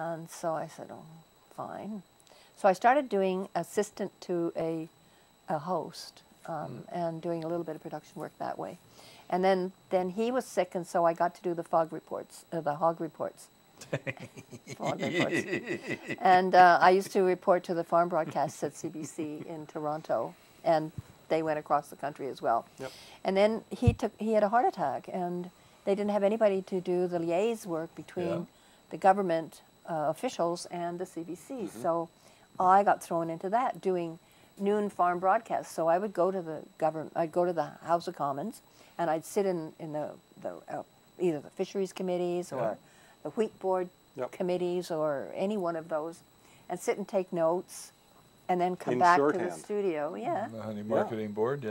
And so I said, oh, fine. So I started doing assistant to a host and doing a little bit of production work that way. And then he was sick, and so I got to do the Hog Reports. Hog Reports. And I used to report to the farm broadcasts at CBC in Toronto, and they went across the country as well. Yep. And then he had a heart attack, and they didn't have anybody to do the liaise work between the government officials and the CBC. So I got thrown into that, doing noon farm broadcasts. So I would go to I'd go to the House of Commons, and I'd sit in the either the fisheries committees or the wheat board committees or any one of those, and sit and take notes, and then come back to the studio. The honey marketing board,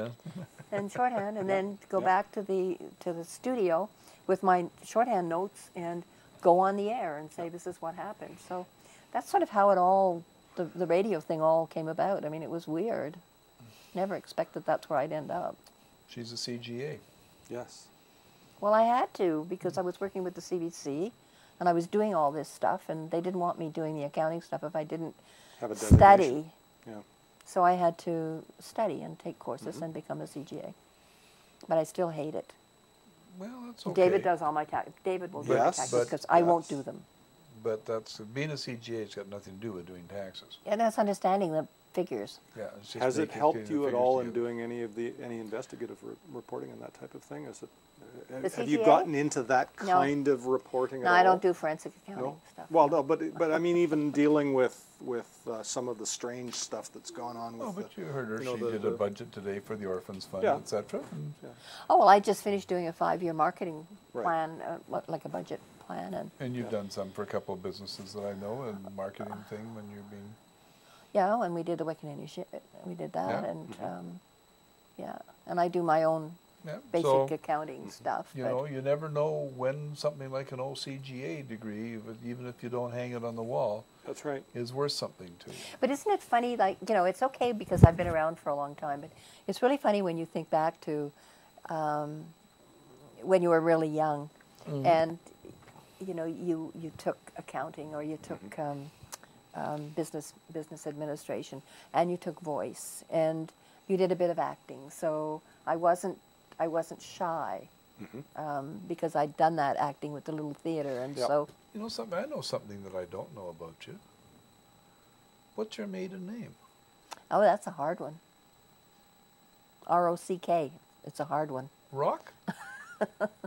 and shorthand, and then go back to the studio with my shorthand notes and go on the air and say this is what happened. So that's sort of how it all, the radio thing all came about. I mean, it was weird. Never expected that's where I'd end up. She's a CGA. Yes. Well, I had to, because I was working with the CBC, and I was doing all this stuff, and they didn't want me doing the accounting stuff if I didn't study. Yeah. So I had to study and take courses and become a CGA. But I still hate it. Well, that's okay. David does all my taxes. David will do my taxes because I won't do them. But that's being a CGA has got nothing to do with doing taxes. And that's understanding the figures. Yeah. It's just has it helped you at all in together. doing any investigative reporting and that type of thing? Is it? The Have you CGA? gotten into that kind of reporting? No, at all? I don't do forensic accounting stuff. Well, no, but I mean, even dealing with some of the strange stuff that's gone on with. Oh, but you heard her. You know, she did a budget today for the Orphans Fund, etc. Oh well, I just finished doing a 5-year marketing plan, like a budget plan, and you've done some for a couple of businesses that I know, and the marketing thing when you're being. Yeah, and we did the Wikinews. We did that, and and I do my own basic accounting stuff. You know, you never know when something like an OCGA degree, even if you don't hang it on the wall, that's right, is worth something to you. But isn't it funny, like, you know, it's okay because I've been around for a long time, but it's really funny when you think back to when you were really young, and, you know, you took accounting or you took business administration, and you took voice, and you did a bit of acting. So I wasn't shy because I'd done that acting with the little theater, and so. You know something? I know something that I don't know about you. What's your maiden name? Oh, that's a hard one. R-O-C-K. It's a hard one. Rock?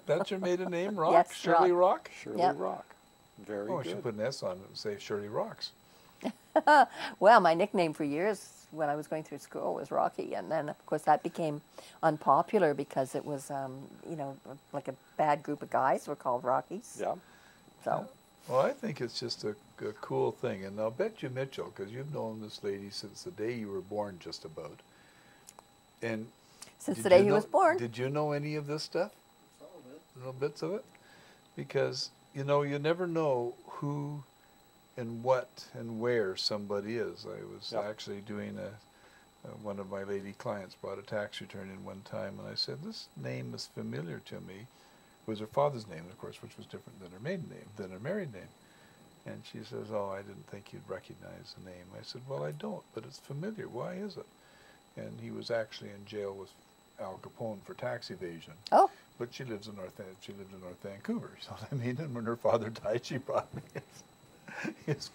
That's your maiden name, Rock? Yes, Shirley Rock? Shirley Rock. Very good. I should put an S on it and say Shirley Rocks. Well, my nickname for years when I was going through school was Rocky, and then of course that became unpopular because it was, you know, like a bad group of guys were called Rockies. Yeah. So. Well, I think it's just a cool thing, and I'll bet you, Mitchell, because you've known this lady since the day you were born, just about. And since the day he was born. Did you know any of this stuff? Some of it. Little bits of it, because you know you never know who and what and where somebody is. I was actually doing one of my lady clients brought a tax return in one time, and I said, this name is familiar to me. It was her father's name, of course, which was different than her maiden name, than her married name. And she says, oh, I didn't think you'd recognize the name. I said, well, I don't, but it's familiar. Why is it? And he was actually in jail with Al Capone for tax evasion. Oh. But she lives in North Vancouver, you know what I mean? And when her father died, she brought me his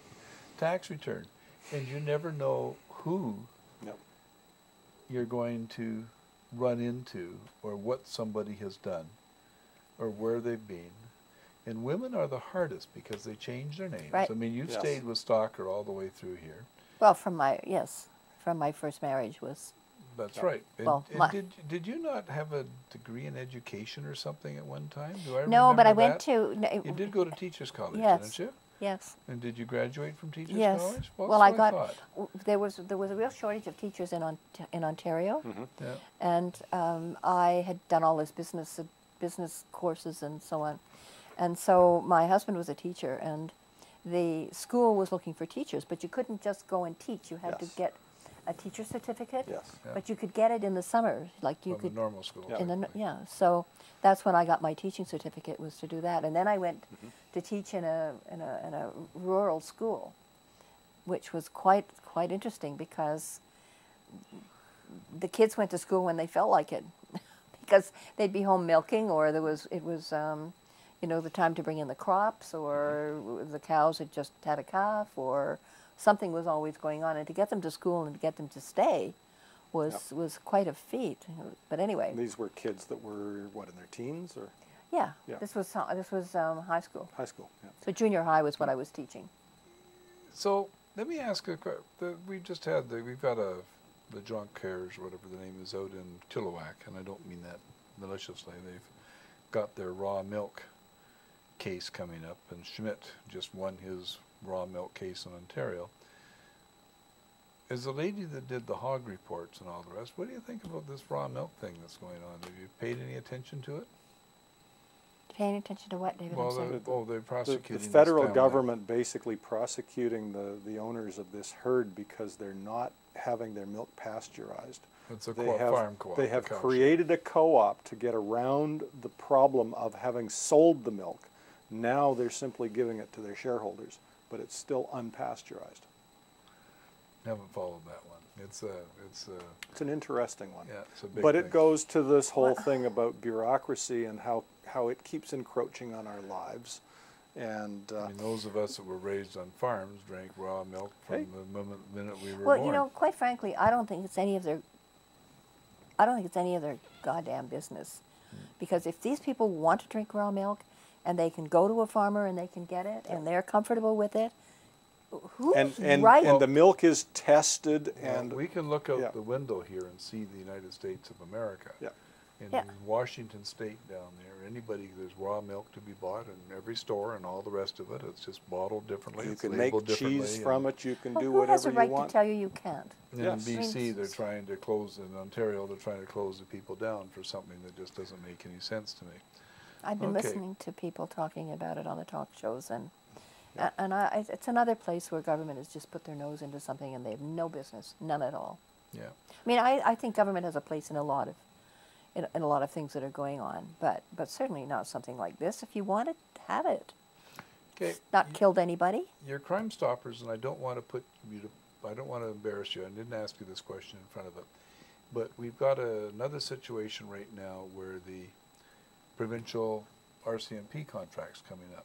tax return. And you never know who you're going to run into or what somebody has done or where they've been. And women are the hardest because they change their names. Right. I mean, you've stayed with Stocker all the way through here. Well, from my first marriage was. That's right. And, well, did you not have a degree in education or something at one time? Do I remember No, but I that? went to. You did go to Teachers College, yes, didn't you? Yes. And did you graduate from Teachers yes. College? Well, I got. There was a real shortage of teachers in Ontario, yeah. And I had done all this business courses and so on, and so my husband was a teacher, and the school was looking for teachers, but you couldn't just go and teach. You had to get a teacher certificate. Yes. Yeah. But you could get it in the summer, like you From could the normal school. Yeah. in the so that's when I got my teaching certificate, was to do that, and then I went to teach in a rural school, which was quite interesting because the kids went to school when they felt like it, because they'd be home milking, or it was the time to bring in the crops, or the cows had just had a calf, or something was always going on, and to get them to school and to get them to stay was quite a feat. But anyway, And these were kids that were what, in their teens or yeah, Yeah. this was high school. high school? Yeah. So junior high was what I was teaching. So let me ask a question. We've got the junk cares, or whatever the name is, out in Chilliwack, and I don't mean that maliciously. They've got their raw milk case coming up, and Schmidt just won his raw milk case in Ontario. As the lady that did the hog reports and all the rest, what do you think about this raw milk thing that's going on? Have you paid any attention to it? Paying attention to what, David? I'm Well, sorry. they're prosecuting The this federal family. government basically prosecuting the owners of this herd because they're not having their milk pasteurized. It's a They farm co-op. They the have cow shed. created a co-op to get around the problem of having sold the milk. Now they're simply giving it to their shareholders, but it's still unpasteurized. Haven't followed that one. It's It's an interesting one. yeah, it's a big But thing. it goes to this whole thing about bureaucracy and how it keeps encroaching on our lives. And I mean, those of us that were raised on farms drank raw milk from Hey. the minute we were Well, born. quite frankly, I don't think it's any of their goddamn business, because if these people want to drink raw milk, and they can go to a farmer and they can get it, and they're comfortable with it, who's and right? and the milk is tested, Well, and we can look out yeah. the window here and see the United States of America. Yeah. In Yeah. Washington State down there, there's raw milk to be bought in every store and all the rest of it. It's just bottled differently. you it's can make labeled differently. cheese from it. You can Well, do who has whatever a right you want. to tell you you can't? And Yes. in BC, I mean, they're trying to close, in Ontario, they're trying to close the people down for something that just doesn't make any sense to me. I've been Okay. listening to people talking about it on the talk shows, and it's another place where government has just put their nose into something and they have no business, none at all. Yeah. I mean, I think government has a place in a lot of things that are going on, but certainly not something like this. If you want it, have it. Okay. It's not killed anybody. Your Crime Stoppers, and I don't want to embarrass you. I didn't ask you this question in front of it, but we've got another situation right now where the provincial RCMP contract's coming up,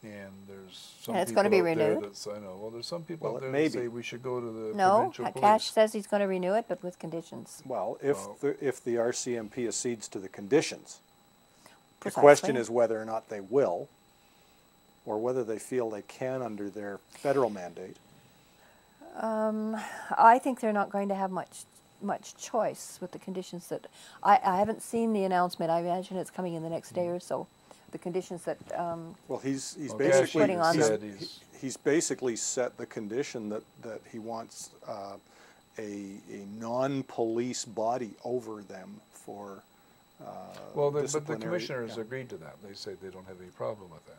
and there's some And it's people gonna be out there renewed? that's, I know. Well, there's some people Well, out it there may that say be. we should go to the No, provincial police. Cash says he's going to renew it, but with conditions. Well, Well- if the RCMP accedes to the conditions, Precisely. the question is whether or not they will, or whether they feel they can under their federal mandate. I think they're not going to have much choice with the conditions that I haven't seen the announcement. I imagine it's coming in the next day or so. The conditions that Well, he's Well, basically Putting on said them. he's basically set the condition that he wants a non-police body over them for Well, but the disciplinary- commissioners yeah. agreed to that. They say they don't have any problem with that.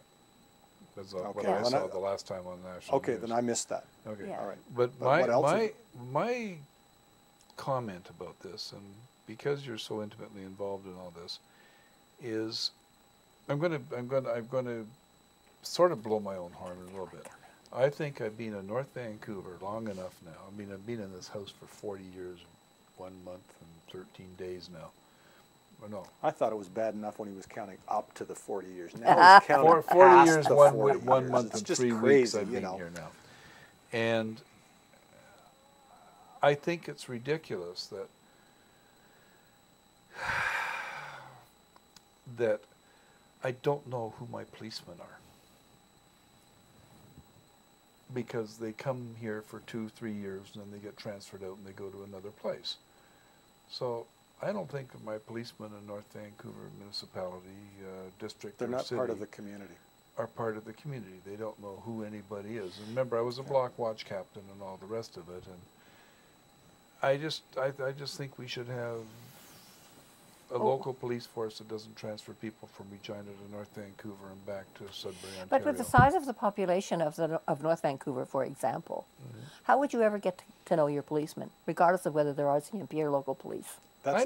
That's what Okay, I well, saw the last time on national Okay, news. then I missed that. Okay. Yeah. All right. But But what else my comment about this, and because you're so intimately involved in all this, is I'm going to sort of blow my own horn a little bit. I think I've been in North Vancouver long enough now. I mean, I've been in this house for 40 years, 1 month and 13 days now. Or no, I thought it was bad enough when he was counting up to the 40 years. Now he's counting 40 past years, the 1 40 years. month It's and just 3 weeks crazy, I've you been know. here now. And I think it's ridiculous that I don't know who my policemen are, because they come here for 2-3 years and then they get transferred out and they go to another place. So I don't think that my policemen in North Vancouver municipality, district, They're or not city part of the community. are part of the community. They don't know who anybody is. And remember, I was a block watch captain and all the rest of it, and I just think we should have a local police force that doesn't transfer people from Regina to North Vancouver and back to Sudbury, Ontario. But with the size of the population of North Vancouver, for example, how would you ever get to know your policemen, regardless of whether they're RCMP or local police? That's,